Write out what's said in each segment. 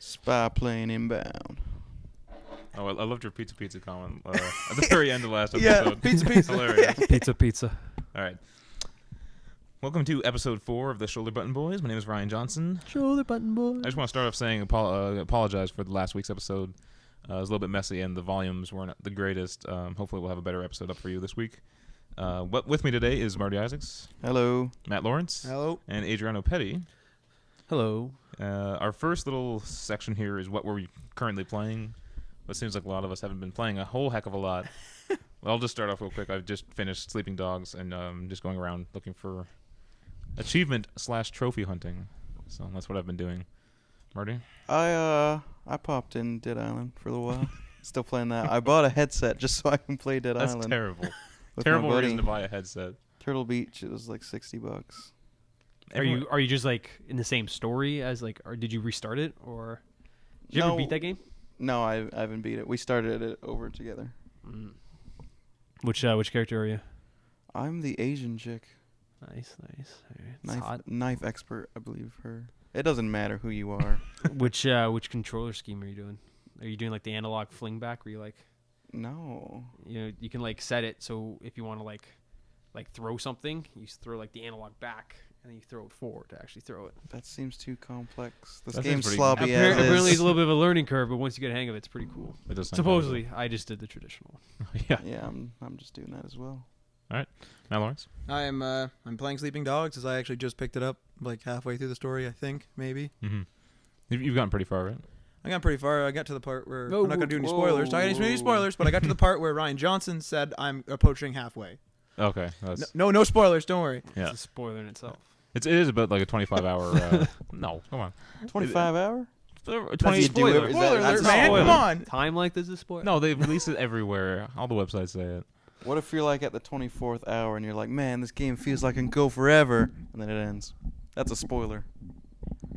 Spy plane inbound. Oh, I loved your pizza comment at the very end of the last Yeah, episode. pizza. Hilarious. Pizza. All right. Welcome to episode 4 of the Shoulder Button Boys. My name is Ryan Johnson. Shoulder Button Boys. I just want to start off saying apologize for the last week's episode. It was a little bit messy and the volumes weren't the greatest. Hopefully we'll have a better episode up for you this week. With me today is Marty Isaacs. Hello. Matt Lawrence. Hello. And Adriano Petty. Hello. Our first little section here is what we're currently playing. It seems like a lot of us haven't been playing a whole heck of a lot. I'll just start off real quick. I've just finished Sleeping Dogs and just going around looking for achievement/trophy hunting. So that's what I've been doing. Marty? I popped in Dead Island for a little while. Still playing that. I bought a headset just so I can play Dead That's Island. terrible. With Terrible my buddy. reason to buy a headset. Turtle Beach, it was like $60. Are you just like in the same story as like, or did you restart it, or did you ever beat that game? No, I haven't beat it. We started it over together. Mm. Which character are you? I'm the Asian chick. Nice. It's hot. Knife expert, I believe her. It doesn't matter who you are. Which controller scheme are you doing? Are you doing like the analog fling back, where you like, No. you can like set it so if you want to like throw something, you throw like the analog back and then you throw it forward to actually throw it. That seems too complex. This That game's seems pretty- sloppy as Apparently, is. it's a little bit of a learning curve, but once you get a hang of it, it's pretty cool. It does sound Supposedly, I just did the traditional. yeah. Yeah, I'm just doing that as well. Matt Lawrence? I'm playing Sleeping Dogs as I actually just picked it up like halfway through the story, I think, maybe. Mm-hmm. You've gotten pretty far, right? I got pretty far. I got to the part where No, I'm not going to do any whoa, spoilers. Not any spoilers, but I got to the part where Ryan Johnson said I'm approaching halfway. Okay. That's, No spoilers, don't worry. yeah. It's a spoiler in itself. It is about like a 25-hour... no, come on. 25 hour? 20 you do it- spoiler. is Spoiler that- alert, that's man! spoiler. Come on. Time length is a spoiler. No, they release it everywhere. All the websites say it. What if you're like at the 24th hour and you're like, man, this game feels like it can go forever, and then it ends? That's a spoiler.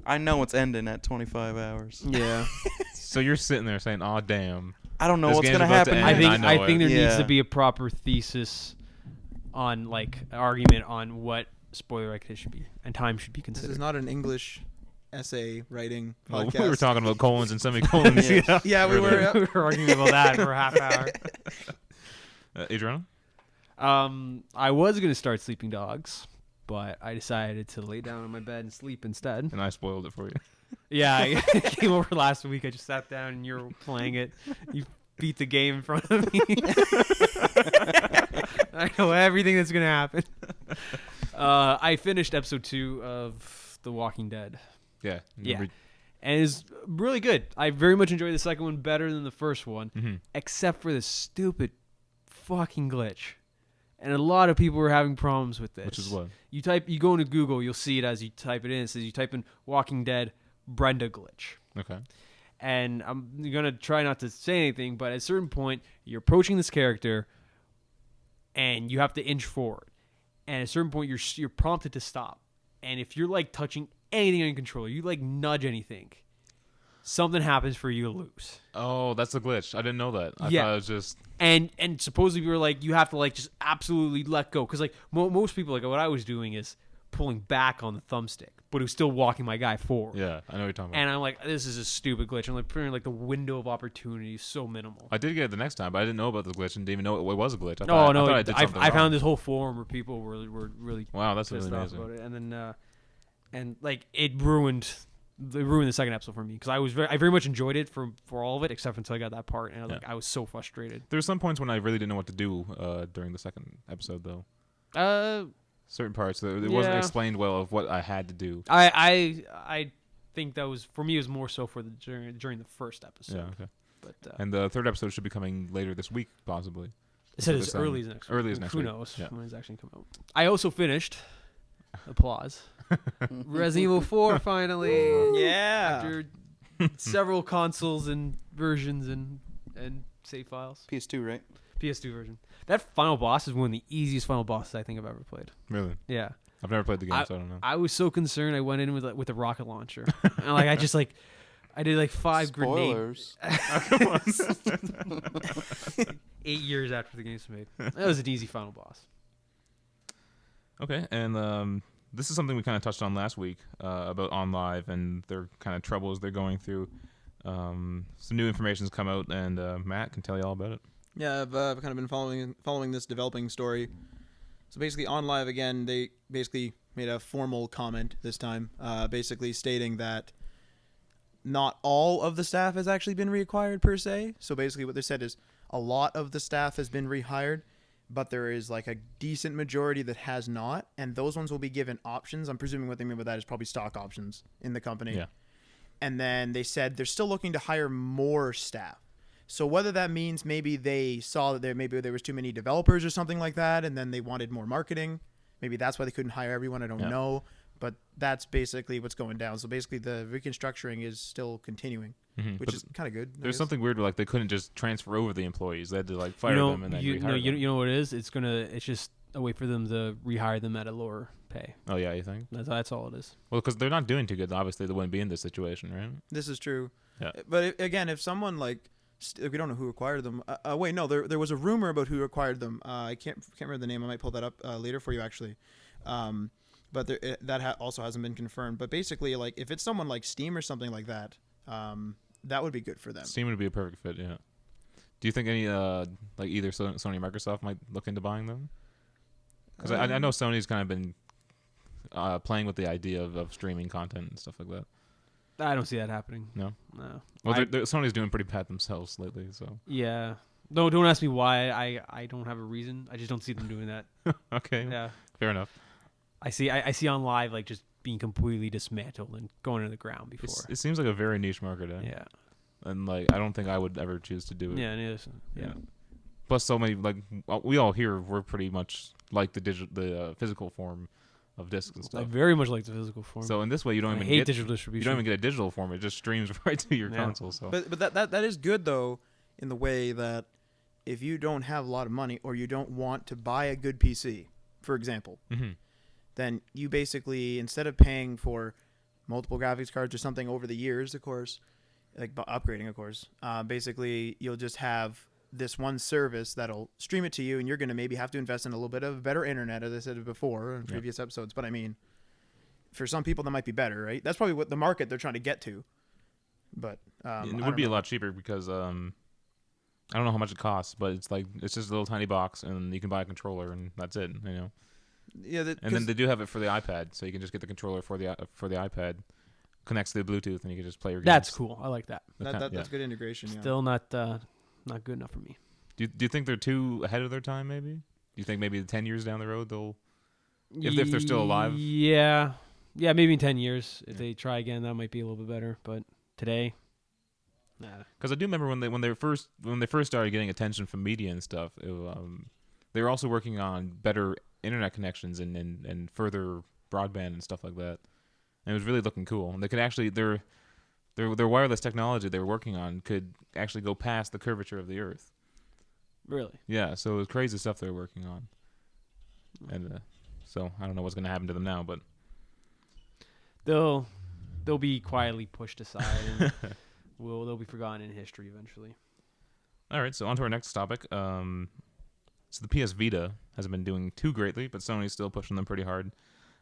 I know it's ending at 25 hours. Yeah. So you're sitting there saying, "Oh damn." I don't know This what's game's gonna about to happen. end. next. I know I think it. there needs Yeah. to be a proper thesis on like argument on what spoiler recognition should be and time should be This considered. is not an English essay writing Well, podcast. we were talking about colons and semicolons. Yeah. Yeah, we were. earlier. Yep. We were arguing about that for a half hour. Adriano? I was gonna start Sleeping Dogs, but I decided to lay down on my bed and sleep instead. And I spoiled it for you. Yeah, I came over last week. I just sat down and you were playing it. You beat the game in front of me. I know everything that's gonna happen. I finished episode 2 of The Walking Dead. Yeah. Yeah. And it's really good. I very much enjoyed the second one better than the first one, Mm-hmm. except for this stupid fucking glitch. And a lot of people were having problems with this. Which is what? You go into Google, you'll see it as you type it in. It says you type in Walking Dead Brenda glitch. Okay. And I'm going to try not to say anything, but at a certain point, you're approaching this character and you have to inch forward. And at a certain point, you're prompted to stop. And if you're like touching anything on your controller, you like nudge anything, something happens for you to lose. Oh, that's the glitch. I didn't know that. I Yeah. thought it was just... And supposedly we were like, you have to like just absolutely let go. Because like most people, like what I was doing is pulling back on the thumbstick, but it was still walking my guy forward. Yeah, I know what you're talking about. And I'm like, this is a stupid glitch. I'm like, pretty like the window of opportunity is so minimal. I did get it the next time, but I didn't know about the glitch and didn't even know it was a glitch. I No, thought, no, I thought I did something I wrong. found this whole forum where people were really Wow, that's pissed really off amazing. about it, and then and like it ruined the second episode for me because I very much enjoyed it for all of it except until I got that part, and I was Yeah. like, I was so frustrated. There were some points when I really didn't know what to do during the second episode, though. Certain parts, it wasn't Yeah. explained well of what I had to do. I think that was for me. It was more so for the during the first episode. Yeah, okay. But And the third episode should be coming later this week, possibly. it said This, as early as next. early week. as next Who week. knows Yeah. when it's actually come out? I also finished. Applause. Resident Evil 4 finally. Yeah. After several consoles and versions and save files. PS2, right? PS2 version. That final boss is one of the easiest final bosses I think I've ever played. Really? Yeah. I've never played the game, so I don't know. I was so concerned I went in with a rocket launcher. And like I did like 5 grenades. Spoilers. 8 years after the game's made. That was an easy final boss. Okay, and this is something we kind of touched on last week about OnLive and their kind of troubles they're going through. Some new information's come out, and Matt can tell you all about it. Yeah, I've kind of been following this developing story. So basically, on Live again, they basically made a formal comment this time, basically stating that not all of the staff has actually been reacquired per se. So basically, what they said is a lot of the staff has been rehired, but there is like a decent majority that has not, and those ones will be given options. I'm presuming what they mean by that is probably stock options in the company. Yeah. And then they said they're still looking to hire more staff. So whether that means maybe they saw that there was too many developers or something like that, and then they wanted more marketing. Maybe that's why they couldn't hire everyone. I don't know. But that's basically what's going down. So basically the reconstructuring is still continuing, which is kind of good. There's something weird where like they couldn't just transfer over the employees. They had to like fire them and then rehire them. You know what it is? It's just a way for them to rehire them at a lower pay. Oh yeah, you think? That's all it is. Well, because they're not doing too good. Obviously, they wouldn't be in this situation, right? This is true. Yeah. But again, if someone like we don't know who acquired them. Wait, no, there was a rumor about who acquired them. I can't remember the name. I might pull that up later for you actually. But that also hasn't been confirmed. But basically, like if it's someone like Steam or something like that, that would be good for them. Steam would be a perfect fit. Yeah. Do you think any like either Sony or Microsoft might look into buying them? Because I know Sony's kind of been playing with the idea of streaming content and stuff like that. I don't see that happening. No. No. Well, Sony's doing pretty bad themselves lately, so. Yeah. No, don't ask me why. I don't have a reason. I just don't see them doing that. Okay. Yeah. Fair enough. I see on Live like just being completely dismantled and going to the ground before. It seems like a very niche market. Yeah. And like I don't think I would ever choose to do it. Yeah, it is. Yeah. Plus, so many like we all here we're pretty much like the physical form of discs and stuff. I very much like the physical form. So in this way, you don't I even hate get digital distribution. You don't even get a digital form. It just streams right to your console. So, but that is good though, in the way that if you don't have a lot of money or you don't want to buy a good PC, for example, then you basically instead of paying for multiple graphics cards or something over the years, of course, like upgrading, of course, basically you'll just have this one service that'll stream it to you, and you're going to maybe have to invest in a little bit of better internet, as I said before in previous episodes. But I mean, for some people that might be better, right? That's probably what the market they're trying to get to. But it would be a lot cheaper because I don't know how much it costs, but it's just a little tiny box, and you can buy a controller, and that's it. You know. Yeah. And then they do have it for the iPad, so you can just get the controller for the iPad, connects to the Bluetooth, and you can just play your games. That's cool. I like that. That's good integration. Still not good enough for me. Do you think they're too ahead of their time? Maybe. Do you think maybe 10 years down the road they'll, if they're still alive? Yeah, maybe in 10 years if they try again, that might be a little bit better. But today, nah. Because I do remember when they first started getting attention from media and stuff, they were also working on better internet connections and further broadband and stuff like that. And it was really looking cool. And they could actually their wireless technology they were working on could actually go past the curvature of the Earth. Really? Yeah, so it was crazy stuff they were working on. And so I don't know what's going to happen to them now, but they'll be quietly pushed aside and they'll be forgotten in history eventually. All right, so on to our next topic. So the PS Vita hasn't been doing too greatly, but Sony's still pushing them pretty hard.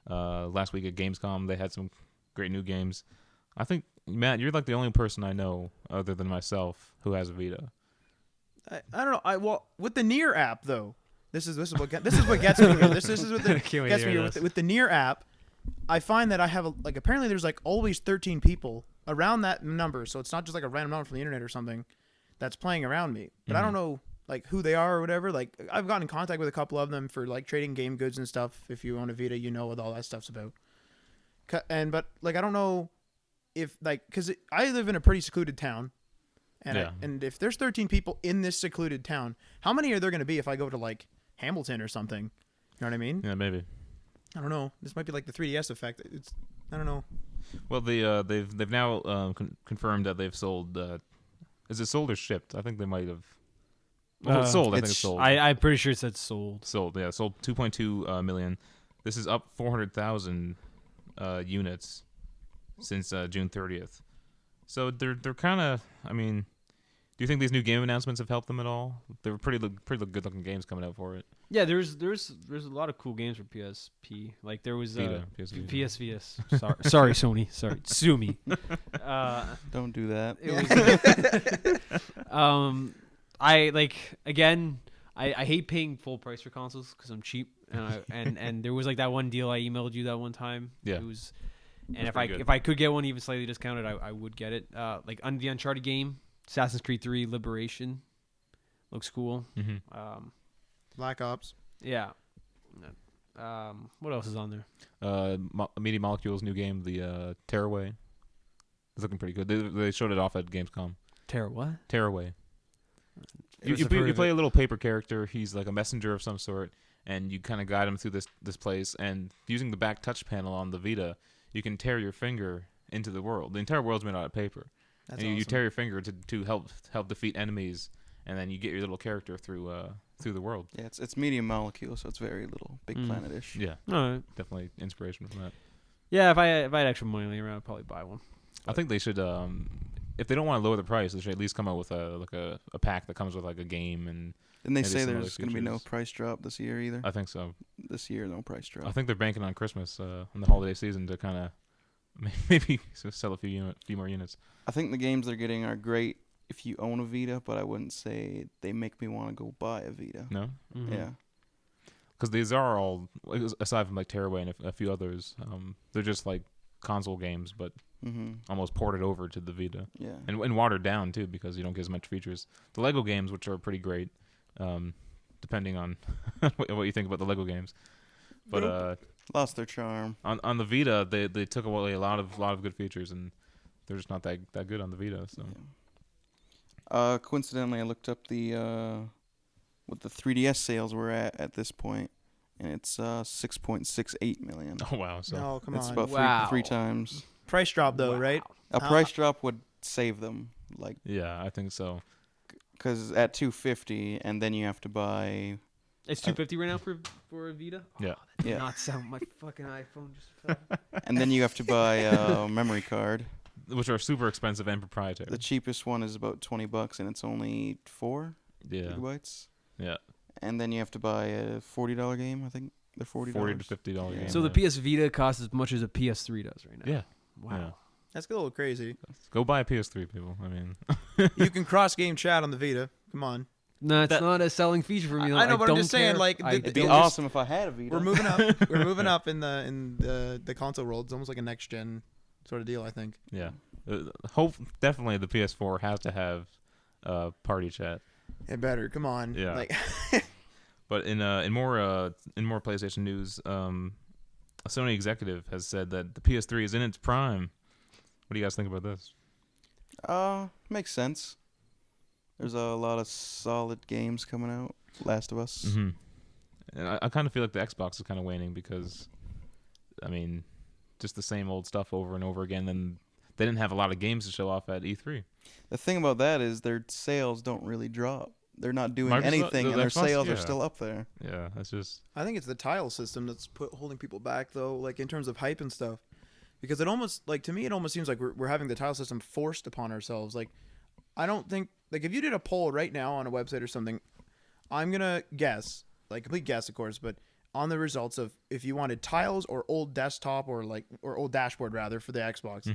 Last week at Gamescom, they had some great new games. I think, Matt, you're like the only person I know, other than myself, who has a Vita. I don't know. Well, with the Nier app though, this is what gets me here. This is what gets me here with the Nier app. I find that I have apparently there's like always 13 people around that number, so it's not just like a random number from the internet or something that's playing around me. But I don't know like who they are or whatever. Like I've gotten in contact with a couple of them for like trading game goods and stuff. If you own a Vita, you know what all that stuff's about. But like I don't know if like because I live in a pretty secluded town. And if there's 13 people in this secluded town, how many are there going to be if I go to like Hamilton or something? You know what I mean? Yeah, maybe. I don't know. This might be like the 3DS effect. I don't know. Well, they've now confirmed that they've sold. Is it sold or shipped? I think they might have. Well, it's sold. I think it's sold. I'm pretty sure it said sold. Sold. Yeah, sold 2.2 million. This is up 400,000 units since June 30th. So they're kind of. I mean, do you think these new game announcements have helped them at all? They were pretty good looking games coming out for it. Yeah, there's a lot of cool games for PSP. Like there was Vita, PS Vita. Sorry, Sony. Sorry, sue me. Don't do that. It was, I like again. I hate paying full price for consoles because I'm cheap, and there was like that one deal I emailed you that one time. Yeah. It was, and That's if pretty good. if I could get one even slightly discounted, I would get it. Like the Uncharted game, Assassin's Creed 3 Liberation, looks cool. Mm-hmm. Black Ops. Yeah. What else is on there? Media Molecule's new game, the Tearaway. It's looking pretty good. They showed it off at Gamescom. Terror what? Tearaway. You I've heard of play it. a little paper character. He's like a messenger of some sort, and you kind of guide him through this place. And using the back touch panel on the Vita, you can tear your finger into the world. The entire world's made out of paper. That's And you awesome. tear your finger to help defeat enemies, and then you get your little character through the world. Yeah, it's Medium Molecule, so it's very little Big Planet-ish. Yeah, All right. definitely inspiration from that. Yeah, if I had extra money laying around, I'd probably buy one. I think they should, if they don't want to lower the price, they should at least come out with a pack that comes with like a game and. Didn't they Maybe say some other there's going to be no features. price drop this year either? I think so. This year, no price drop. I think they're banking on Christmas in the holiday season to kind of maybe sell a few more units. I think the games they're getting are great if you own a Vita, but I wouldn't say they make me want to go buy a Vita. No, Mhm. Yeah. because these are all aside from like Tearaway and a few others, they're just like console games, but Mm-hmm. almost ported over to the Vita. Yeah. And watered down too because you don't get as much features. The Lego games, which are pretty great, depending on what you think about the Lego games, but Lost their charm. on the Vita they took away a lot of good features and they're just not that good on the Vita. So Yeah. Coincidentally, I looked up what the 3DS sales were at this point, and it's 6.68 million. oh wow, so No, come It's on. about Wow. three times. Price drop though, Wow. right? A How- price drop would save them, like, yeah, I think so. because at $250, and then you have to buy. It's $250 right now for a Vita. Yeah. Did Yeah. not sound my fucking iPhone just fell. And then you have to buy a memory card. Which are super expensive and proprietary. The cheapest one is about $20, and it's only 4 yeah, gigabytes. yeah, And then you have to buy a $40 game. I think they're $40. $40 to $50 Yeah. game. So the yeah. PS Vita costs as much as a PS3 does right now. Yeah. Wow. Yeah. That's a little crazy. Go buy a PS3, people. I mean, You can cross game chat on the Vita. Come on. No, it's That- not a selling feature for me. I know, but I'm don't just saying, care. like, I It'd be Don't awesome if I had a Vita. We're moving up. We're moving up in the console world. It's almost like a next gen sort of deal, I think. yeah. Definitely the PS4 has to have party chat. It better. Come on. Yeah. Like, But in more PlayStation news, a Sony executive has said that the PS3 is in its prime. What do you guys think about this? Makes sense. There's a lot of solid games coming out. Last of Us. Mm-hmm. And I kind of feel like the Xbox is kind of waning because, I mean, just the same old stuff over and over again. And they didn't have a lot of games to show off at E3. The thing about that is their sales don't really drop. They're not doing Microsoft- anything, and their Xbox, sales are yeah. still up there. Yeah, that's just I think it's the tile system that's holding people back, though, like in terms of hype and stuff. Because it almost, like, to me, it almost seems like we're having the tile system forced upon ourselves. Like, I don't think, like, if you did a poll right now on a website or something, I'm going to guess, like, complete guess, of course, but on the results of if you wanted tiles or old desktop or old dashboard, rather, for the Xbox,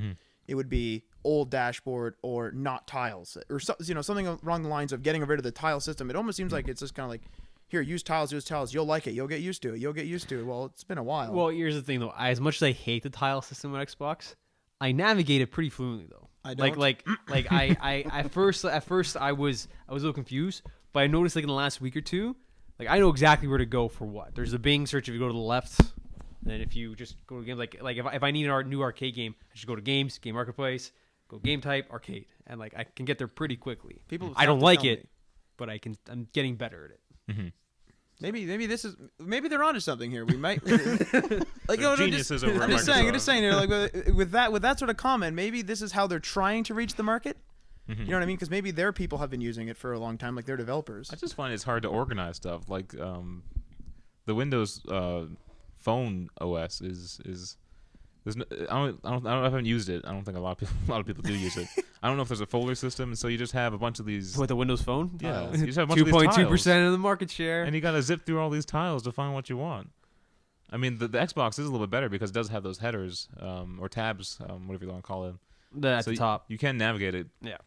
it would be old dashboard or not tiles. Or, something along the lines of getting rid of the tile system. It almost seems like it's just kind of like, here, use tiles. You'll like it. You'll get used to it. Well, it's been a while. Well, here's the thing, though. As much as I hate the tile system on Xbox, I navigate it pretty fluently, though. I don't. Like I at first I was a little confused, but I noticed like in the last week or two, like I know exactly where to go for what. There's a Bing search if you go to the left, and then if you just go to games, like if I need a new arcade game, I just go to games, game marketplace, go game type, arcade, and like I can get there pretty quickly. People I don't have to like tell it, me. but I'm getting better at it. Maybe they're onto something here. We might like geniuses over I'm at just Microsoft. saying here, like with that sort of comment, maybe this is how they're trying to reach the market. Mm-hmm. You know what I mean? Because maybe their people have been using it for a long time, like their developers. I just find it's hard to organize stuff. Like the Windows phone OS is there's no, I haven't used it. I don't think a lot of people do use it. I don't know if there's a folder system, and so you just have a bunch of these. With the Windows Phone, Yeah, you just have a bunch of these 2.2% of the market share. and you got to zip through all these tiles to find what you want. I mean, the Xbox is a little bit better because it does have those headers or tabs, whatever you want to call it. At the top. You can navigate it. Yeah.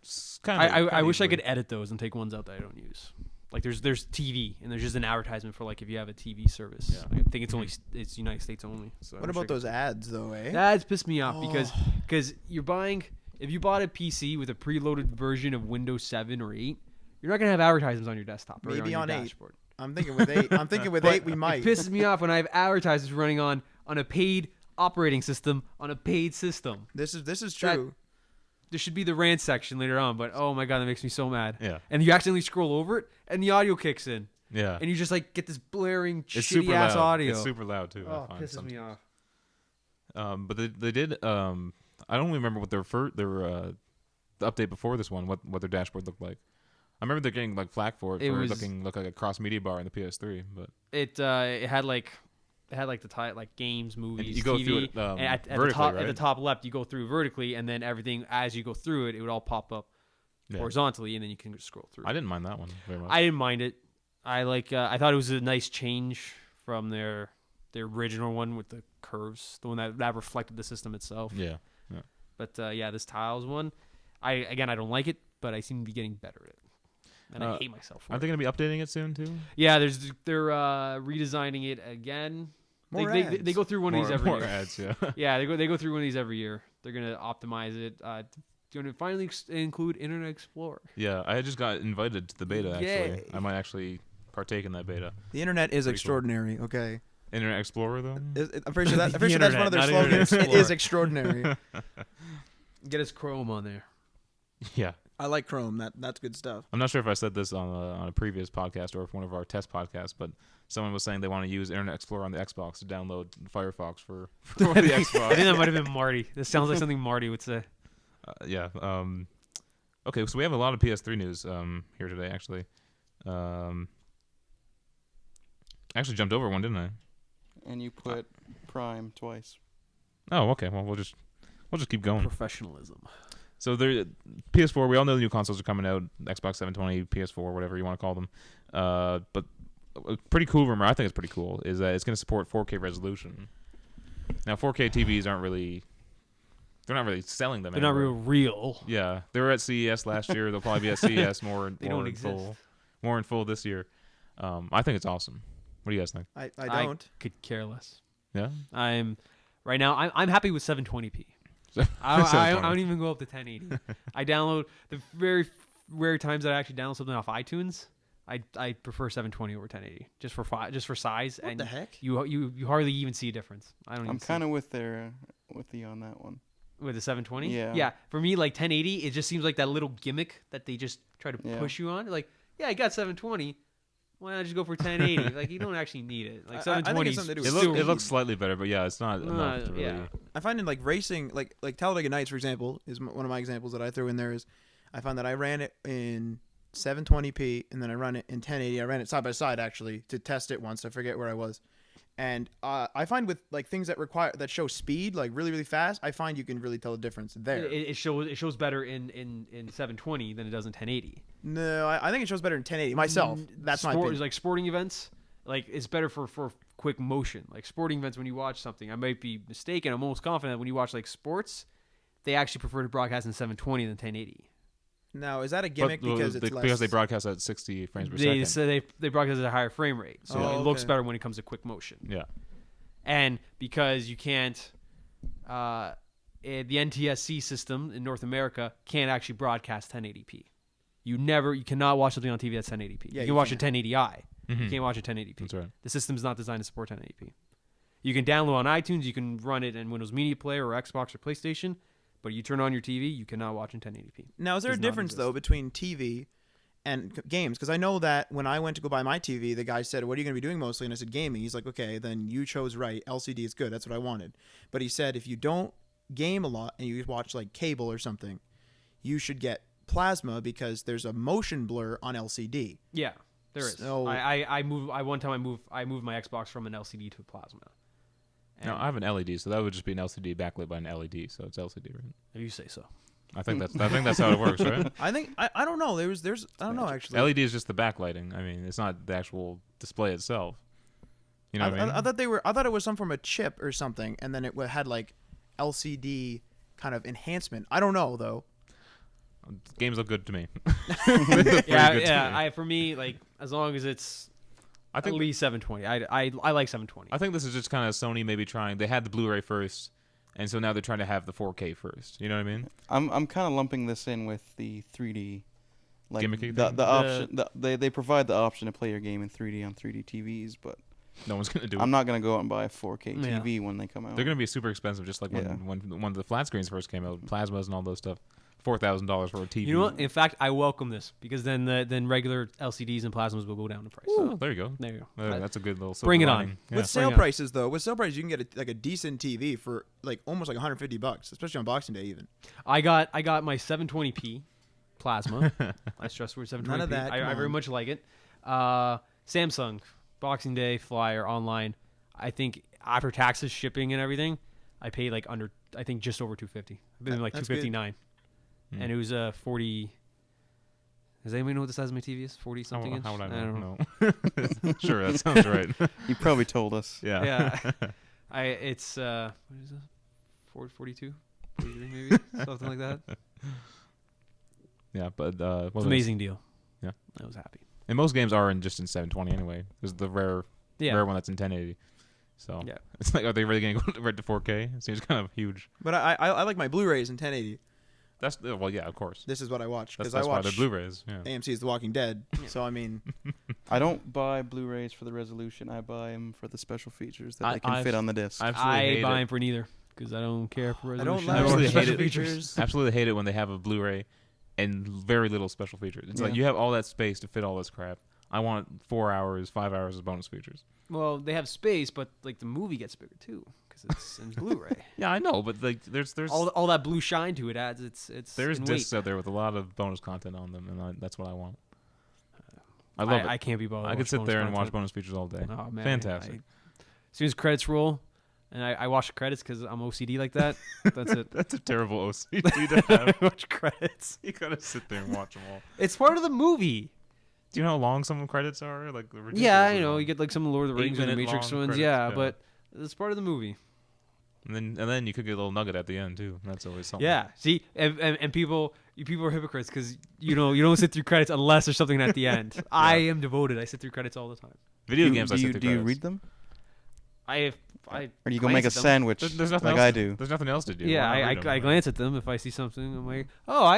I wish I could edit those and take ones out that I don't use. Like there's TV and there's just an advertisement for like if you have a TV service. Yeah. Like, I think it's United States only. So What about those ads though, eh? That's pissed me off because you're buying. If you bought a PC with a preloaded version of Windows 7 or 8, you're not gonna have advertisements on your desktop or Maybe on on your 8. dashboard. I'm thinking with 8. I'm thinking with 8 we might. It pisses me off when I have advertisements running on a paid operating system on a paid system. This is true. There should be the rant section later on, but oh my god, that makes me so mad. Yeah. And you accidentally scroll over it, and the audio kicks in. Yeah. And you just like get this blaring, It's shitty super ass loud. audio. It's super loud too. Oh, I it find pisses me off. But they did. I don't remember what their the update before this one. What their dashboard looked like. I remember they're getting like flack for it for look like a cross media bar in the PS3, but it had like the type like games, movies, you go TV, through it and at the vertically, top right? at the top left you go through vertically, and then everything as you go through it, it would all pop up horizontally, and then you can just scroll through. I didn't mind that one very much. I didn't mind it. I thought it was a nice change from their original one with the curves, the one that reflected the system itself. Yeah. But this tiles one, I don't like it, but I seem to be getting better at it, and I hate myself for Aren't they going to be updating it soon too? Yeah, they're redesigning it again. They go through one of these every year. Ads, yeah. Yeah, they go through one of these every year. They're gonna optimize it. Going to finally include Internet Explorer. Yeah, I just got invited to the beta. Actually, Yay. I might actually partake in that beta. The internet is Pretty extraordinary. Okay. Internet Explorer though. I'm pretty sure that's one of internet, their not Internet slogans. It Explorer. is extraordinary. Get us Chrome on there. Yeah. I like Chrome. That's good stuff. I'm not sure if I said this on a previous podcast or if one of our test podcasts, but someone was saying they want to use Internet Explorer on the Xbox to download Firefox for the I Xbox. think that might have been Marty. This sounds like something Marty would say. Yeah. Okay, so we have a lot of PS3 news here today. Actually, actually jumped over one, didn't I? And you put Prime twice. Oh, okay. Well, we'll just keep going. Professionalism. So the PS4, we all know the new consoles are coming out, Xbox 720, PS4, whatever you want to call them. But a pretty cool rumor, I think it's pretty cool, is that it's going to support 4K resolution. Now, 4K TVs they're not really selling them They're not anymore. real. Yeah, they were at CES last year. They'll probably be at CES more in full this year. I think it's awesome. What do you guys think? I don't. I could care less. Yeah? I'm happy with 720p. I don't even go up to 1080. I download the very rare times that I actually download something off iTunes. I prefer 720 over 1080 just for size. What and the heck? You hardly even see a difference. I'm kind of with you on that one. With the 720. Yeah. For me, like 1080, it just seems like that little gimmick that they just try to push you on. Like, yeah, I got 720. Why not just go for 1080? Like, you don't actually need it. Like, 720. It looks slightly better, but yeah, it's not enough to really. Yeah. I find in like racing, like Talladega Nights, for example, is one of my examples that I throw in there. Is I found that I ran it in 720p and then I run it in 1080. I ran it side by side actually to test it once. I forget where I was, and I find with like things that show speed like really really fast, I find you can really tell the difference there. It shows better in 720 than it does in 1080. No, I think it shows better in 1080 myself. That's my opinion. Like sporting events, like it's better for quick motion. Like sporting events, when you watch something, I might be mistaken. I'm almost confident that when you watch like sports, they actually prefer to broadcast in 720 than 1080. Now, is that a gimmick because it's less? Because they broadcast at 60 frames per second. So they broadcast at a higher frame rate, so it looks better when it comes to quick motion. Yeah, and because you can't, the NTSC system in North America can't actually broadcast 1080p. You cannot watch something on TV at 1080p. Yeah, you can watch it 1080i. Mm-hmm. You can't watch it 1080p. That's right. The system's not designed to support 1080p. You can download on iTunes. You can run it in Windows Media Player or Xbox or PlayStation. But you turn on your TV, you cannot watch in 1080p. Now, is there a difference, though, between TV and games? Because I know that when I went to go buy my TV, the guy said, what are you going to be doing mostly? And I said, gaming. He's like, okay, then you chose right. LCD is good. That's what I wanted. But he said, if you don't game a lot and you watch like cable or something, you should get plasma because there's a motion blur on LCD. Yeah, there is. So, I moved my Xbox from an LCD to a plasma. No, I have an LED, so that would just be an LCD backlit by an LED, so it's LCD, right? If you say so. I think that's how it works, right? I don't know. There's I don't know actually. LED is just the backlighting. I mean, it's not the actual display itself. You know what I mean? I thought it was some form of chip or something, and then it had like LCD kind of enhancement. I don't know though. Games look good to me. For me, like as long as it's I think at least 720. I like 720. I think this is just kind of Sony maybe trying. They had the Blu-ray first, and so now they're trying to have the 4K first. You know what I mean? I'm kind of lumping this in with the 3D. Like Gimmicky the thing? option, they provide the option to play your game in 3D on 3D TVs, but No one's gonna do it. I'm not gonna go out and buy a 4K Yeah. TV when they come out. They're gonna be super expensive, just like when the flat screens first came out, plasmas and all those stuff. $4,000 for a TV. You know what? In fact, I welcome this because then regular LCDs and plasmas will go down in price. Oh, there you go. There you go. That's a good little. Bring it silver on. lining. Yeah. With sale Bring it on. prices though, with sale prices you can get like a decent TV for like almost like $150, especially on Boxing Day even. I got my 720p plasma. I stress the word 720p. None of that, I come very on. much like it. Samsung Boxing Day flyer online. I think after taxes, shipping, and everything, I paid like under. I think just over 250. I've been like That's good. 259, and it was 40. Does anybody know what the size of my TV is? 40 something inch. How would I don't know? No. Sure, that sounds right. You probably told us. Yeah. Yeah. It's what is it? 42, 43 maybe something like that. Yeah, but It's an amazing deal. Yeah. I was happy. And most games are in just in 720 anyway. There's the rare one that's in 1080. So Yeah. it's like, are they really going to go right to 4K? It seems kind of huge. But I like my Blu-rays in 1080. That's well, yeah, of course. This is what I watch That's because I why watch they're Blu-rays. Yeah. AMC's The Walking Dead. So I mean, I don't buy Blu-rays for the resolution. I buy them for the special features that they can I've- fit on the disc. I buy them for neither because I don't care for I don't resolution. like or absolutely hate special it. features. Absolutely hate it when they have a Blu-ray and very little special features. It's like Yeah. you have all that space to fit all this crap. I want 4 hours, 5 hours of bonus features. Well, they have space, but like the movie gets bigger too because it's in Blu-ray. Yeah, I know, but like there's all that blue shine to it adds. It's there's in discs weight. out there with a lot of bonus content on them, and that's what I want. I love it. I can't be bothered. I to could watch sit bonus there and watch content. bonus features all day. Oh man, Fantastic. as soon as credits roll, and I watch the credits because I'm OCD like that. That's it. That's a terrible OCD to have. I watch credits. You gotta sit there and watch them all. It's part of the movie. Do you know how long some of the credits are? Like Yeah, I ridiculously know. long. You get like some of the Lord of the Rings or the 8-minute Matrix long ones. credits, Yeah, yeah. but it's part of the movie. And then you could get a little nugget at the end too. That's always something. Yeah. See, and people are hypocrites because you don't sit through credits unless there's something at the end. I am devoted. I sit through credits all the time. Video games. I sit through Do you credits. read them? I Or do you go make a glance at them. sandwich There's nothing like else I to- do? There's nothing else to do. Yeah, Why not I read 'em? glance at them if I see something. I'm like, oh,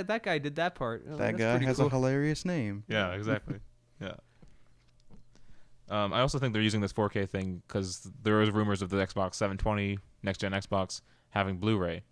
that guy did that part. Oh, That that's guy pretty has cool. a hilarious name. Yeah, exactly. Yeah. I also think they're using this 4K thing because there was rumors of the Xbox 720 next gen Xbox having Blu-ray,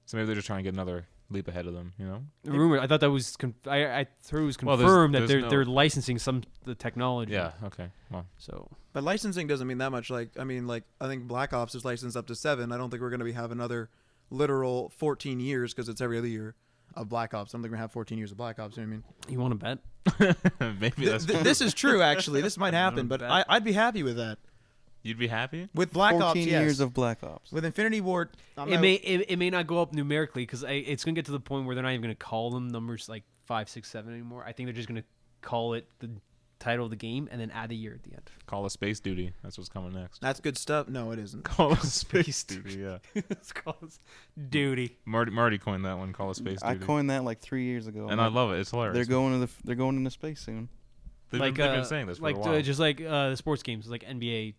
so maybe they're just trying to get another leap ahead of them. You know? Rumor. I thought that was. I heard it was Well, confirmed there's that no- they're licensing some of the technology. Yeah. Okay. Well, So but licensing doesn't mean that much. Like I mean, like I think Black Ops is licensed up to 7. I don't think we're going to have another literal 14 years because it's every other year of Black Ops. I don't think we're going to have 14 years of Black Ops. You know what I mean? you want to bet? maybe that's. This is true, actually. This might happen, but bet. I'd be happy with that. You'd be happy. With Black 14 Ops, yes. years of Black Ops. With Infinity Ward, It may not go up numerically because it's gonna get to the point where they're not even gonna call them numbers like 5, 6, 7 anymore. I think they're just gonna call it the title of the game and then add the year at the end. Call of Space Duty. That's what's coming next. that's good stuff. No, it isn't. Call of Space Duty. Yeah. It's called Duty. Marty coined that one. Call of Space I Duty. coined that like 3 years ago. and I love it. It's hilarious. They're going into space soon. They've Like been saying this for like a while. just like the sports games like NBA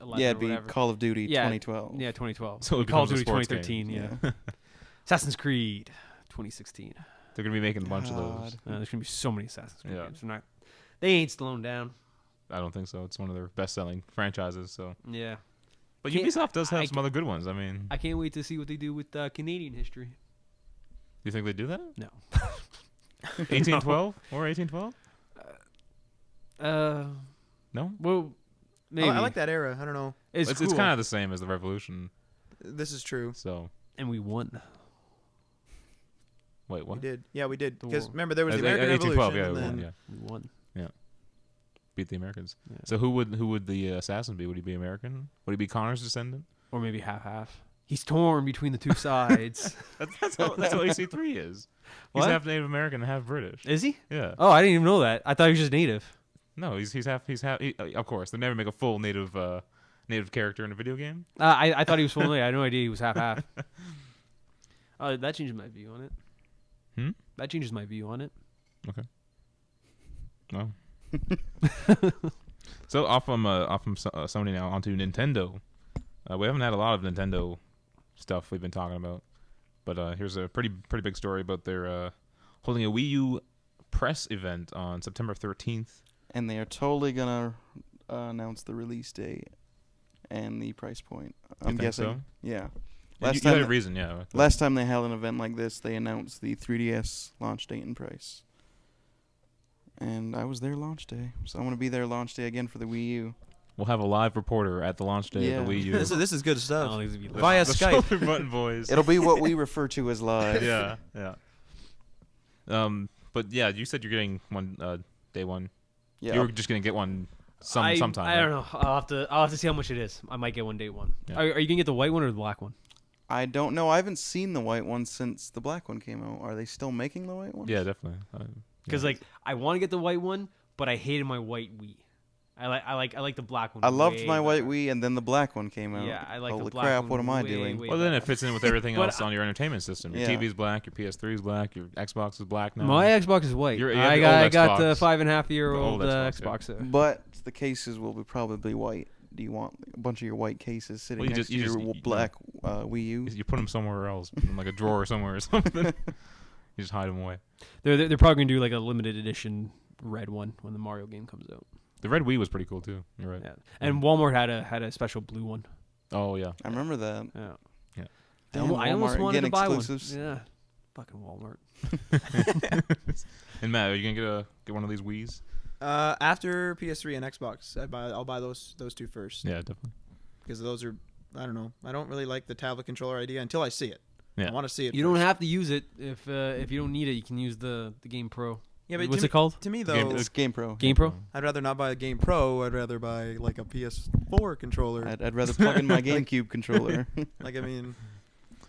11 Yeah, or it'd be whatever. Call of Duty Yeah, 2012. Yeah, 2012. So it Call of becomes a Duty sports game. 2013. Yeah. Yeah. Assassin's Creed 2016. They're gonna be making a bunch of those. God. There's gonna be so many Assassin's Creed Yeah. games. They ain't slowing down. I don't think so. It's one of their best-selling franchises. So, Yeah. but Can't- Ubisoft does have I some other good ones. I mean, I can't wait to see what they do with Canadian history. do you think they do that? No. 1812 or 1812? No. Well, maybe. I like that era. I don't know. It's cool. It's kind of the same as the Revolution. This is true. So, And we won. wait, what? We did. Yeah, we did. The Because war. remember, there was the American 1812. Revolution. Yeah, and we then won, yeah. We won. Beat the Americans. Yeah. So who would the assassin be? Would he be American? Would he be Connor's descendant? Or maybe half. He's torn between the two sides. That's how AC3 is. He's What? half Native American and half British. Is he? Yeah. Oh, I didn't even know that. I thought he was just native. No, he's half. Of course, they never make a full native character in a video game. I thought he was full native. I had no idea he was half. That changes my view on it. That changes my view on it. Okay. Well. So off from Sony now onto Nintendo. We haven't had a lot of Nintendo stuff we've been talking about, but here's a pretty big story about their holding a Wii U press event on September 13th. And they are totally gonna announce the release date and the price point. I'm guessing. So? Yeah. You had a reason, yeah. Last time they held an event like this, they announced the 3DS launch date and price. And I was there launch day, so I'm gonna be there launch day again for the Wii U. We'll have a live reporter at the launch day of the Wii U. This is good I stuff. don't think it's gonna be Via the Skype. shoulder button boys. It'll be what we refer to as live. Yeah. But yeah, you said you're getting one day one. Yeah. You were just gonna get one sometime. I don't know. I'll have to see how much it is. I might get one day one. Yeah. Are you gonna get the white one or the black one? I don't know. I haven't seen the white one since the black one came out. Are they still making the white one? Yeah, definitely. Because I want to get the white one, but I hated my white Wii. I like the black one. I loved way my white better. Wii, and then the black one came out. Yeah, I like the Holy black crap! one What am I way, doing? way Well, then it better. fits in with everything But else on your entertainment system. Your Yeah. TV's black, your PS3 is black, your Xbox is black now. My Xbox is white. You have I the got, old I got the Xbox. 5.5-year-old The old Xbox, Xbox. there. But the cases will be probably white. Do you want a bunch of your white cases sitting Well, you next just- you to your just- black Wii U? You put them somewhere else, in like a drawer somewhere or something. You just hide them away. They're probably gonna do like a limited edition red one when the Mario game comes out. The red Wii was pretty cool too. You're right. Yeah, and Walmart had a special blue one. Oh yeah. I remember that. Yeah, Yeah. Damn, I almost Walmart wanted getting to buy exclusives. one. Yeah, fucking Walmart. And Matt, are you gonna get one of these Wiis? After PS3 and Xbox, I'll buy those two first. Yeah, definitely. Because those are, I don't know. I don't really like the tablet controller idea until I see it. Yeah. I want to see it. You don't first. have to use it if you don't need it. You can use the Game Pro. Yeah, but What's to it called? To me though, It's Game Pro. Game Pro. I'd rather not buy a Game Pro. I'd rather buy like a PS4 controller. I'd rather plug in my GameCube controller. Like I mean,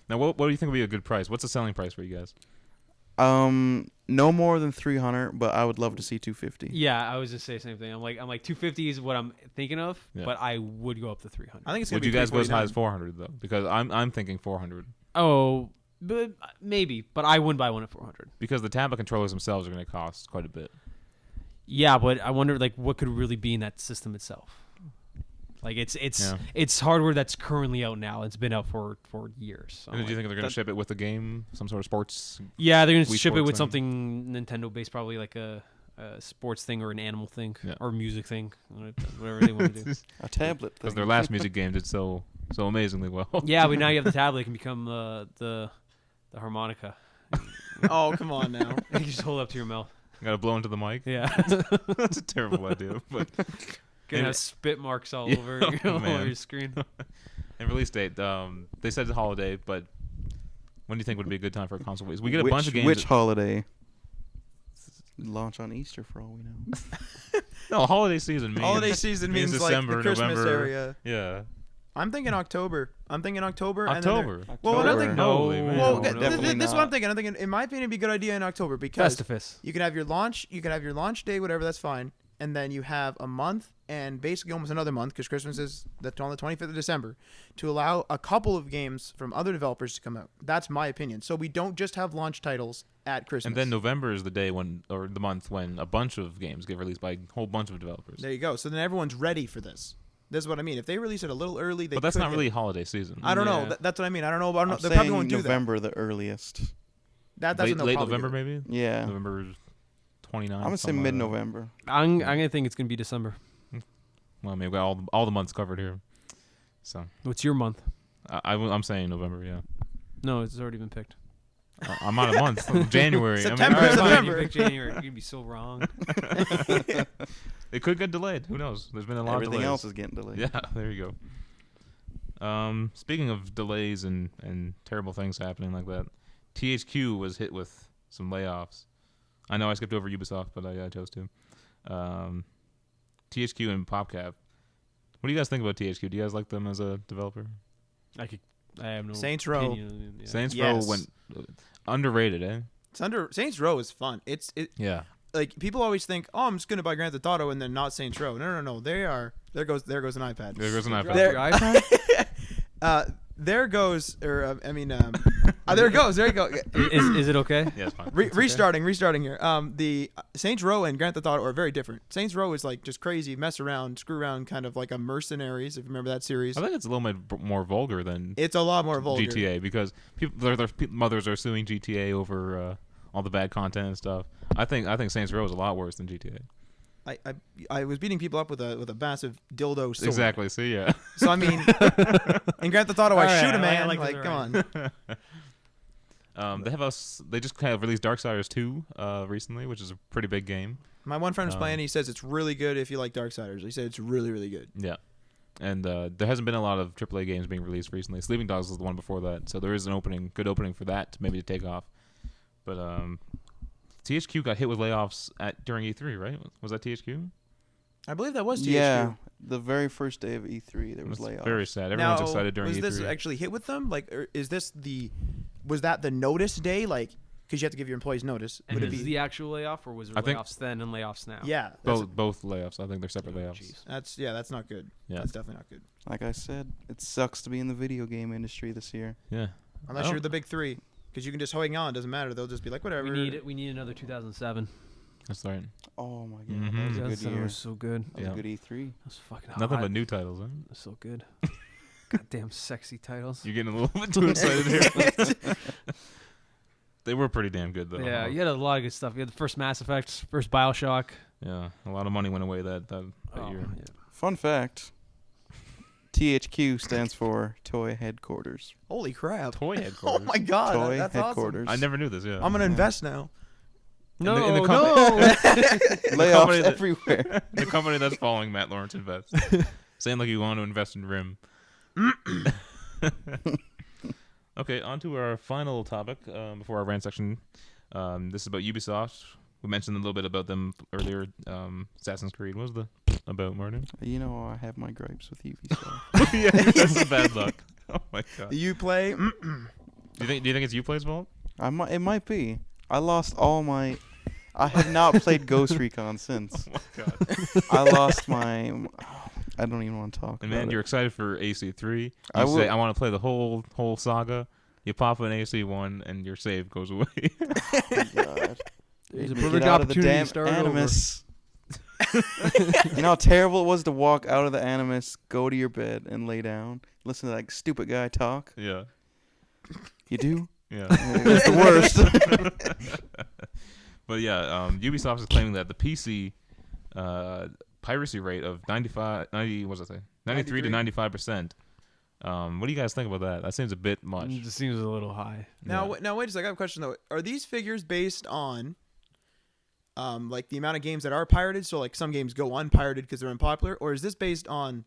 Now, what do you think would be a good price? What's the selling price for you guys? No more than 300, but I would love to see 250. Yeah, I was just saying the same thing. I'm like 250 is what I'm thinking of, Yeah. but I would go up to 300. I think it's gonna Would be you guys go as high as 349. 400 though? Because I'm thinking 400. Oh, but maybe, but I wouldn't buy one at 400. Because the tablet controllers themselves are going to cost quite a bit. Yeah, but I wonder like what could really be in that system itself. Like it's hardware that's currently out now. It's been out for years. So And do you think they're going to that- ship it with the game, some sort of sports? Yeah, they're gonna Wii ship it Sports with thing? something Nintendo based, probably like a sports thing or an animal thing Yeah. or music thing, whatever they want to do. A tablet Because thing. their last music game did so amazingly well. Yeah, but now you have the tablet. It can become the harmonica. Oh come on now. You just hold it up to your mouth. Got to blow into the mic. Yeah, That's a terrible idea. But gonna have spit marks all Yeah, over, oh, all man. over your screen. and release date, they said the holiday, but when do you think would be a good time for a console release? We get a bunch of games. Which holiday? Launch on Easter for all we know. No, holiday season means Holiday season means like December, the Christmas November. area. Yeah. I'm thinking October. And then October. Well, what I October. think. No, Holy man. Well, no, definitely this is what not. I'm thinking. I'm thinking, in my opinion, it'd be a good idea in October because Festivus. you can have your launch. You can have your launch day, whatever. That's fine. And then you have a month and basically almost another month because Christmas is on the 25th of December to allow a couple of games from other developers to come out. That's my opinion. So we don't just have launch titles at Christmas. And then November is the day or the month when a bunch of games get released by a whole bunch of developers. there you go. So then everyone's ready for this. This is what I mean. If they release it a little early, they But that's could not hit- really holiday season. I don't know. Yeah. That's what I mean. I don't know. I'm They probably saying won't do November the earliest. that. That's late when they'll late probably November, do it. maybe? Yeah. November 29th. I'm gonna say something like that. mid-November. I'm gonna think it's gonna be December. Well, I mean, we got all the months covered here. So What's your month? I'm saying November, yeah. No, it's already been picked. I'm on a month. January. September, I mean, Fine, September. you picked January. You're gonna be so wrong. it could get delayed. Who knows? There's been a lot Everything of delays. else is getting delayed. Yeah, there you go. Speaking of delays and terrible things happening like that, THQ was hit with some layoffs. I know I skipped over Ubisoft, but I chose to. THQ and PopCap. What do you guys think about THQ? Do you guys like them as a developer? I have no Saints Row. opinion of it, yeah. Saints Yes. Row went underrated, eh? Saints Row is fun. It Yeah. like people always think, oh, I'm just gonna buy Grand Theft Auto and then not Saints Row. No. They are. There goes an iPad. There goes an Drop iPad. There- your iPad? There goes, or There it goes. There you go. Is it okay? Yeah, it's fine. Restarting here. The Saints Row and Grand Theft Auto are very different. Saints Row is like just crazy, mess around, screw around, kind of like a Mercenaries. If you remember that series, I think it's a little bit more vulgar than it's a lot more vulgar. GTA because their mothers are suing GTA over all the bad content and stuff. I think Saints Row is a lot worse than GTA. I was beating people up with a massive dildo sword. Exactly. See, yeah. So I mean, in Grand Theft Auto, I Alright, shoot a man. like Like, this come on. They just kind of released Darksiders 2 recently, which is a pretty big game. My one friend was playing. He says it's really good if you like Darksiders. He said it's really, really good. Yeah. And there hasn't been a lot of AAA games being released recently. Sleeping Dogs was the one before that, so there is an good opening for that maybe to take off. But THQ got hit with layoffs during E3, right? Was that THQ? I believe that was THQ. Yeah, the very first day of E3, there was It's layoffs. very sad. Everyone's Now, excited during was E3. this actually hit with them? Like, was that the notice day? Like, because you have to give your employees notice. And Would it is be? the actual layoff, or was there I think- layoffs then and layoffs now? Yeah. That's, both layoffs. I think they're separate layoffs. Jeez. that's not good. Yeah. That's definitely not good. Like I said, it sucks to be in the video game industry this year. Yeah. Unless you're the big three, because you can just hang on. Doesn't matter. They'll just be like, whatever. We need another 2007. That's right. Oh my god, Mhm. that was a good 2007 year. was so good. That was Yeah. a good E3. That was fucking Nothing hot. but new titles, huh? That was so good. Goddamn sexy titles. You're getting a little bit too excited here. They were pretty damn good, though. Yeah, you had a lot of good stuff. You had the first Mass Effect, first Bioshock. Yeah, a lot of money went away that year. Yeah. Fun fact: THQ stands for Toy Headquarters. Holy crap! Toy Oh headquarters. my god, Toy that's Headquarters. I never knew this, yeah. awesome. I'm gonna Yeah. invest now. No, in the Layoffs company that- everywhere. The company that's following Matt Lawrence Invest. Saying like you want to invest in RIM. Okay, on to our final topic before our rant section. This is about Ubisoft. We mentioned a little bit about them earlier. Assassin's Creed. What was the about, Martin? You know, I have my gripes with Ubisoft. Yeah, that's the bad luck. Oh my god. Do you play? Do you think it's Uplay's fault? It might be. I lost all my. I have not played Ghost Recon since. Oh my god. I lost my. I don't even want to talk And about man, it. you're excited for AC3. I You will- say I want to play the whole saga. You pop an AC1 and your save goes away. Oh my God. There's a Get perfect out of the opportunity to damn start over. Animus. You know how terrible it was to walk out of the Animus, go to your bed, and lay down, listen to that stupid guy talk. Yeah. You do? Yeah. It's the worst. But yeah, Ubisoft is claiming that the PC piracy rate of 93 to 95%. What do you guys think about that? That seems a bit much. It just seems a little high. Now, now wait a second. I have a question though. Are these figures based on, like the amount of games that are pirated? So like some games go unpirated because they're unpopular, or is this based on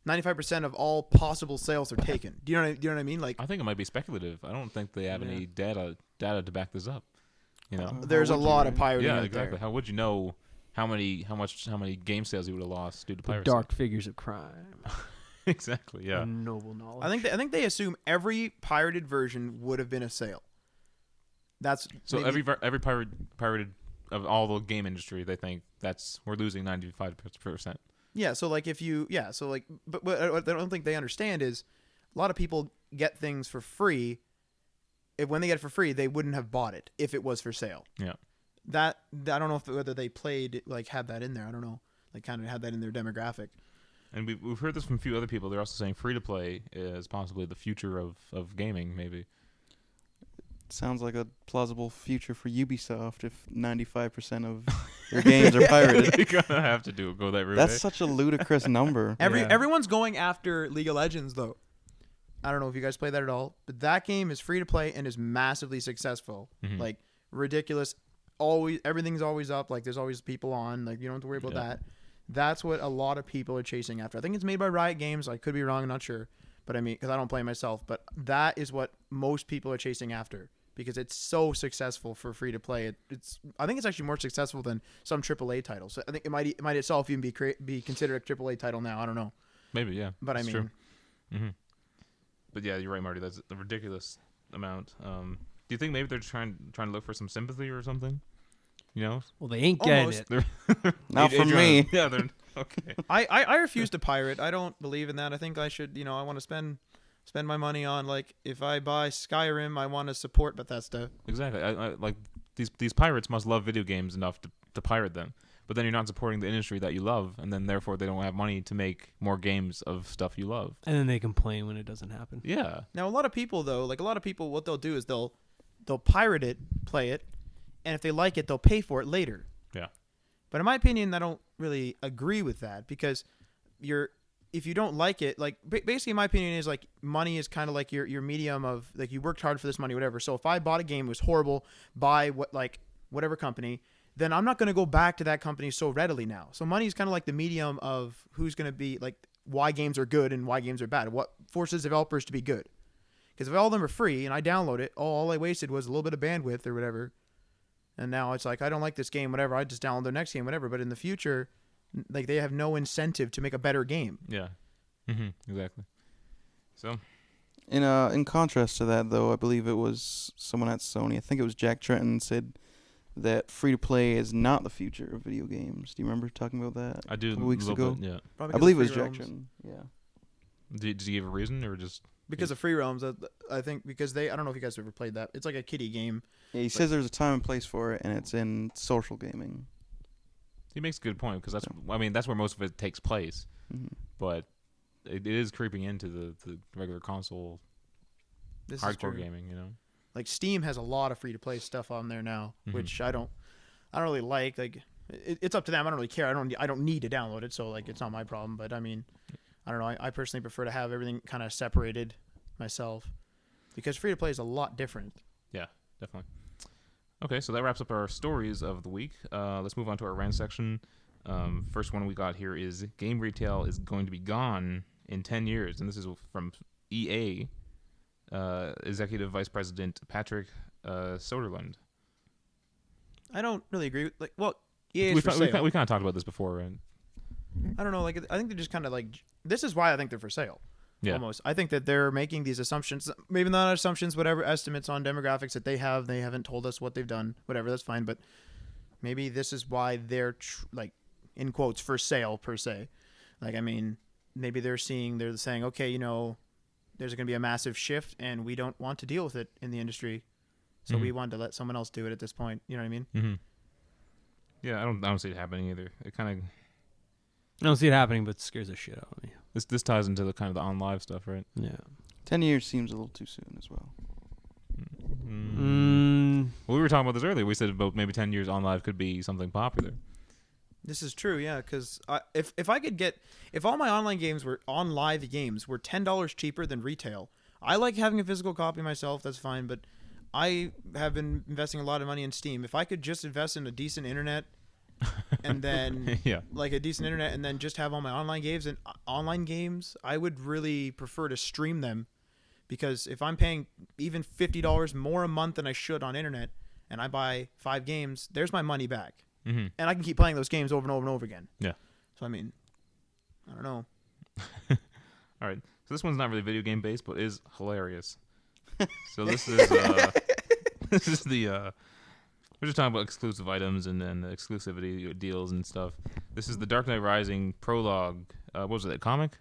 95% of all possible sales are taken? Do you know what I mean? Like I think it might be speculative. I don't think they have any data to back this up. You know? there's a would you, lot of right? pirating Yeah, out exactly. there. How would you know how many game sales you would have lost due to The piracy? dark figures of crime. Exactly. Yeah. And noble knowledge. I think they assume every pirated version would have been a sale. That's So maybe- every pirated of all the game industry, they think we're losing 95%. Yeah, so like but what I don't think they understand is a lot of people get things for free. When they get it for free, they wouldn't have bought it if it was for sale. Yeah. That I don't know whether they played like had that in there. I don't know. Like kind of had that in their demographic. And we've heard this from a few other people. They're also saying free to play is possibly the future of gaming. Maybe. Sounds like a plausible future for Ubisoft if 95% of your games are pirated. You're gonna have to go that route. That's eh? such a ludicrous number. Everyone's going after League of Legends though. I don't know if you guys play that at all, but that game is free to play and is massively successful. Mhm. Like ridiculous. Always everything's always up. Like there's always people on. Like you don't have to worry about Yeah. that. That's what a lot of people are chasing after. I think it's made by Riot Games. I could be wrong. I'm not sure, but I mean, because I don't play myself. But that is what most people are chasing after because it's so successful for free to play. I think it's actually more successful than some AAA titles. I think it might itself even be considered a AAA title now. I don't know, Maybe, yeah. but I That's mean, true. Hmm. But yeah, you're right, Marty. That's a ridiculous amount. Do you think maybe they're trying to look for some sympathy or something? You know, well, they ain't getting Almost. it. Not from Adriana- me. Yeah, they're okay. I refuse to pirate. I don't believe in that. I think I should. I want to spend spend my money on, like, if I buy Skyrim, I want to support Bethesda. Exactly. I like these pirates must love video games enough to pirate them. But then you're not supporting the industry that you love, and then therefore they don't have money to make more games of stuff you love. And then they complain when it doesn't happen. Yeah. Now, a lot of people, though, what they'll do is they'll pirate it, play it, and if they like it, they'll pay for it later. Yeah. But in my opinion, I don't really agree with that, because if you don't like it, like, basically my opinion is, like, money is kind of like your medium of, like, you worked hard for this money, whatever. So if I bought a game, it was horrible, by whatever company, then I'm not going to go back to that company so readily now. So money is kind of like the medium of who's going to be, like, why games are good and why games are bad. What forces developers to be good. Because if all of them are free and I download it, all I wasted was a little bit of bandwidth or whatever. And now it's like, I don't like this game, whatever. I just download the next game, whatever. But in the future, like, they have no incentive to make a better game. Yeah. Exactly. So. In contrast to that, though, I believe it was someone at Sony. I think it was Jack Tretton said that free-to-play is not the future of video games. Do you remember talking about that? I do. A couple weeks ago. Bit, yeah. Probably I because believe it of was free Jack roams. Tretton. Yeah. Did you give a reason or just Because of free roams, I think, because I don't know if you guys have ever played that. It's like a kiddie game. Yeah, he says there's a time and place for it, and it's in social gaming. He makes a good point because that's where most of it takes place. Mm-hmm. But it is creeping into the regular console This is hardcore true. gaming, you know. Like, Steam has a lot of free-to-play stuff on there now, which I don't really like. Like, it's up to them. I don't really care. I don't need to download it, so, like, it's not my problem. But I mean, I don't know. I personally prefer to have everything kind of separated myself, because free-to-play is a lot different. Yeah, definitely. Okay, so that wraps up our stories of the week. Let's move on to our rant section. First one we got here is game retail is going to be gone in 10 years, and this is from EA Executive Vice President Patrick Soderlund. I don't really agree with, like, well, EA is We for kind sale. of talked about this before, right? I don't know. Like, I think they're just kind of like, this is why I think they're for sale. Yeah. Almost. I think that they're making these assumptions, maybe not assumptions, whatever estimates on demographics that they have. They haven't told us what they've done, whatever, that's fine. But maybe this is why they're like, in quotes, for sale per se. Like, I mean, maybe they're saying, okay, you know, there's going to be a massive shift and we don't want to deal with it in the industry. So we wanted to let someone else do it at this point. You know what I mean? Mm-hmm. Yeah, I don't see it happening either. It kind of I don't see it happening, but it scares the shit out of me. this ties into the kind of the on live stuff, right? Yeah. 10 years seems a little too soon as well. Well, we were talking about this earlier. We said about maybe 10 years on live could be something popular. This is true, yeah. Because if all my online games were on live games were $10 cheaper than retail, I like having a physical copy myself. That's fine, but I have been investing a lot of money in Steam. If I could just invest in a decent internet, and then like a decent internet, and then just have all my online games, I would really prefer to stream them, because if I'm paying even $50 more a month than I should on internet, and I buy 5 games, there's my money back. Mm-hmm. And I can keep playing those games over and over and over again. Yeah. So, I mean, I don't know. All right. So this one's not really video game based, but is hilarious. So this is we're just talking about exclusive items and then the exclusivity deals and stuff. This is the Dark Knight Rising prologue. What was it? A comic?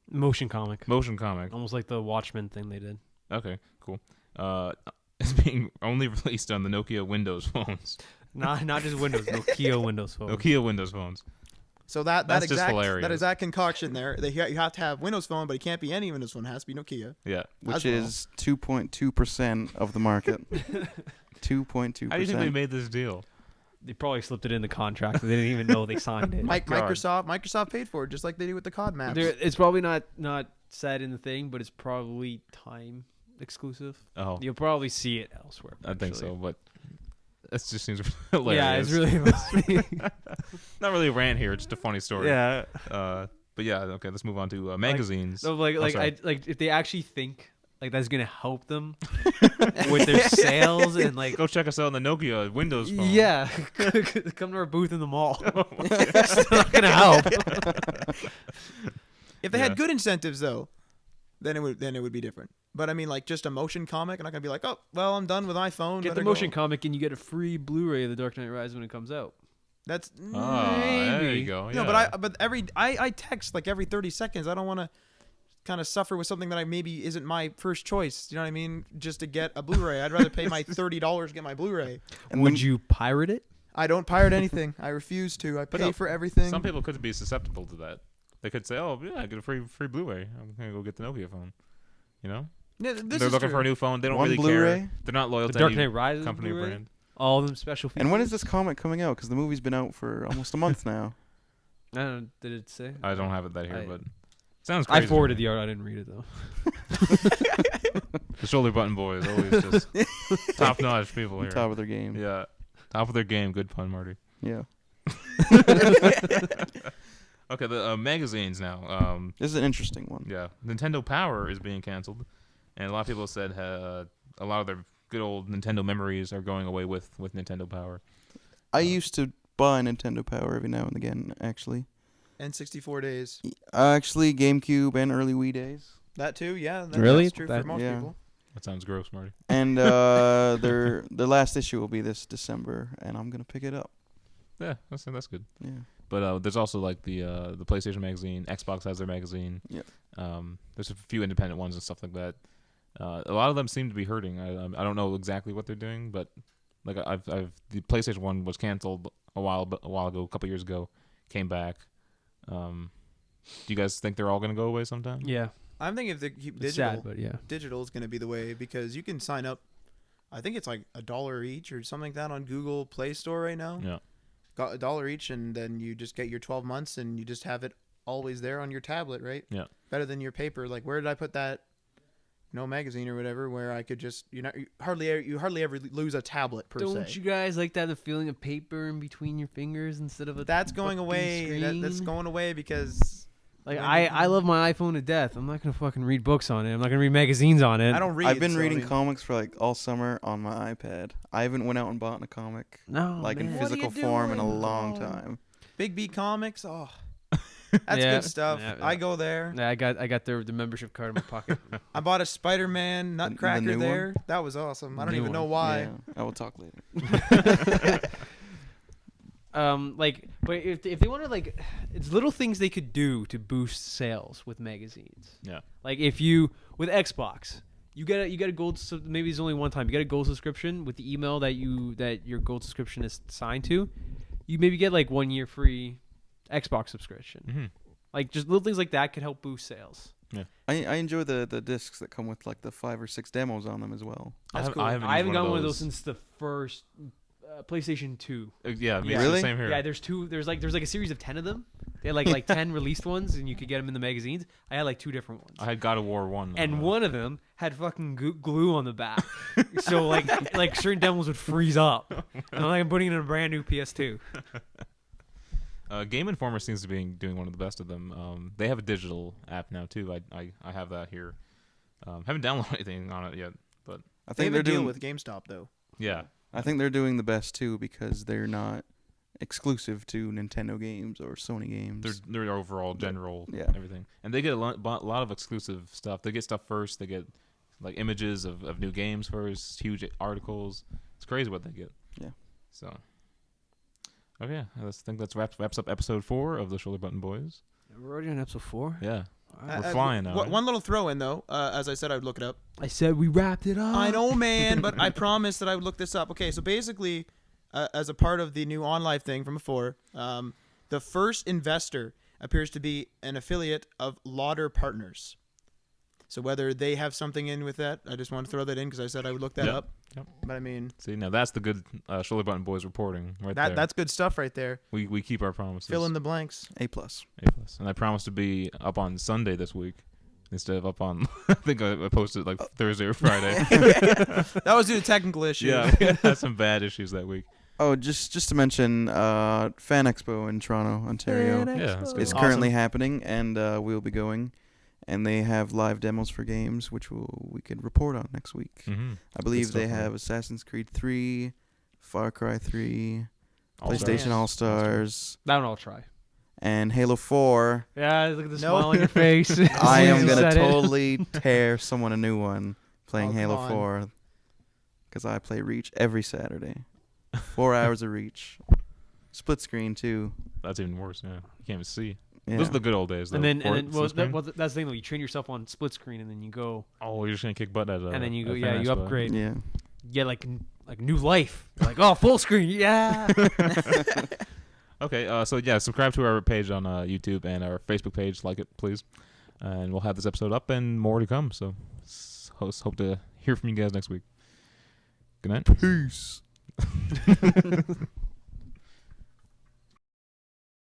Motion comic. Motion comic. Almost like the Watchmen thing they did. Okay, cool. It's being only released on the Nokia Windows phones. Not just Windows, Nokia Windows Phone. Nokia Windows phones. So that's just hilarious. that exact concoction there, you have to have Windows Phone, but it can't be any Windows Phone. It has to be Nokia. Yeah. Which is 2.2% of the market. 2.2%. How do you think they made this deal? They probably slipped it in the contract. They didn't even know they signed it. Microsoft paid for it, just like they do with the COD maps. It's probably not said in the thing, but it's probably time exclusive. Oh. You'll probably see it elsewhere. I think so, actually. but it just seems hilarious. Yeah, it's really funny. Not really a rant here, it's just a funny story. Yeah. But yeah, okay, let's move on to magazines. So sorry. if they actually think like that's gonna help them with their sales and like Go check us out on the Nokia Windows phone. yeah, come to our booth in the mall. It's not gonna help. If they had good incentives, though, then it would be different. But I mean, like, just a motion comic, I'm not gonna be like, oh, well, I'm done with iPhone. Get let the it motion go. comic and you get a free Blu-ray of The Dark Knight Rises when it comes out. That's Oh, there Maybe. you go. no, Yeah. but I text like every 30 seconds. I don't want to kind of suffer with something that I maybe isn't my first choice. You know what I mean? Just to get a Blu-ray, I'd rather pay my $30 to get my Blu-ray. And Would you pirate it? I don't pirate anything. I refuse to. I But pay no, for everything. Some people could be susceptible to that. They could say, "Oh, yeah, I get a free Blu-ray. I'm gonna go get the Nokia phone." You know, Yeah, this they're is looking true. for a new phone. They don't One really Blu-ray? care. They're not loyal The to Dark any Knight Rises company or Blu-ray? brand. All of them special features. And when is this comic coming out? Because the movie's been out for almost a month now. I don't know, did it say? I don't have it that here, I- but sounds crazy. I forwarded the art. I didn't read it though. The Shoulder Button Boys always just top notch people here. Top of their game. Yeah, top of their game. Good pun, Marty. Yeah. Okay, the magazines now. This is an interesting one. Yeah, Nintendo Power is being canceled, and a lot of people said a lot of their good old Nintendo memories are going away with Nintendo Power. I used to buy Nintendo Power every now and again, actually. And 64 days. Actually, GameCube and early Wii days. That too, yeah. Really? That's true That- for most yeah. people. That sounds gross, Marty. And their last issue will be this December, and I'm gonna pick it up. Yeah, that's good. Yeah. But there's also like the PlayStation magazine. Xbox has their magazine. Yep. There's a few independent ones and stuff like that. A lot of them seem to be hurting. I don't know exactly what they're doing, but like I've the PlayStation one was canceled a while ago, a couple years ago, came back. Do you guys think they're all gonna go away sometime? Yeah. I'm thinking if they keep It's digital, sad, but yeah. digital is going to be the way because you can sign up. I think it's like $1 each or something like that on Google Play Store right now. Yeah. Got $1 each, and then you just get your 12 months, and you just have it always there on your tablet, right? Yeah. Better than your paper. Like, where did I put that? Magazine or whatever, where I could just you hardly ever lose a tablet per Don't se. you guys like that the feeling of paper in between your fingers instead of a That's going fucking away. That's screen? going away because Like when- I love my iPhone to death. I'm not gonna fucking read books on it. I'm not gonna read magazines on it. I don't read. I've been so, I reading mean, comics for like all summer on my iPad. I haven't went out and bought a comic No, like in man. What are physical you form in a doing? long Oh. time. Big B Comics. Oh, that's Yeah. good stuff. Yeah, I yeah. go there. Yeah, I got the membership card in my pocket. I bought a Spider-Man The Nutcracker new there. one? That was awesome. I don't New even know one. why. Yeah, I will talk later. But if they want to like, it's little things they could do to boost sales with magazines. Yeah. Like if you with Xbox, you get a gold. Maybe it's only one time. You get a gold subscription with the email that your gold subscription is signed to. You maybe get like 1 year free Xbox subscription. Mm-hmm. Like just little things like that could help boost sales. I enjoy the discs that come with like the 5 or 6 demos on them as well. That's cool. I haven't, I haven't used gotten one of those since the first PlayStation 2. Yeah, me Yeah. too, Really? same here. Yeah, there's two. There's like a series of 10 of them. They had like 10 released ones, and you could get them in the magazines. I had like 2 different ones. I had God of War 1. And one of them had fucking glue on the back, so like certain demos would freeze up. And I'm putting it in a brand new PS2. Game Informer seems to be doing one of the best of them. They have a digital app now too. I have that here. Haven't downloaded anything on it yet, but I They think have they're a deal doing with GameStop though. yeah. I think they're doing the best too because they're not exclusive to Nintendo games or Sony games. Their overall general Yeah. everything, and they get a lot of exclusive stuff. They get stuff first. They get like images of new games first, huge articles. It's crazy what they get. Yeah. So, okay, I think that's wraps up episode 4 of the Shoulder Button Boys. We're already on episode 4. Yeah, we're flying now. One little throw in though. As I said, I would look it up. I said we wrapped it up. I know, man, but I promised that I would look this up. Okay, so basically, as a part of the new OnLive thing from before, the first investor appears to be an affiliate of Lauder Partners. So whether they have something in with that, I just want to throw that in because I said I would look that Yep. up. Yep. But I mean, See, now that's the good Shoulder Button Boys reporting right there. that's good stuff right there. We keep our promises. Fill in the blanks. A+. A+. And I promise to be up on Sunday this week instead of up on. I think I posted like Thursday or Friday. That was due to technical issues. Yeah, we had some bad issues that week. Oh, just to mention, Fan Expo in Toronto, Ontario Yeah, that's good. is Awesome. currently happening, and we'll be going. And they have live demos for games, which we could report on next week. Mm-hmm. I believe stuff, they man. have Assassin's Creed 3, Far Cry 3, All-Stars. PlayStation Yes. All-Stars, That one I'll try. and Halo 4. Yeah, look at the No. smile on your face. I am You going to said it. totally tear someone a new one playing Oh, come Halo on. 4 because I play Reach every Saturday. 4 hours of Reach. Split screen, too. That's even worse. Yeah, you can't even see. Yeah. Those are the good old days. Though. And then Split screen? that's the thing though. You train yourself on split screen, and then you go, Oh, you're just gonna kick butt at and then you go, a yeah, fan you spot. upgrade. Yeah. Get like new life. Like, oh, full screen, yeah. Okay, so yeah, subscribe to our page on YouTube and our Facebook page. Like it, please. And we'll have this episode up and more to come. So hope to hear from you guys next week. Good night. Peace.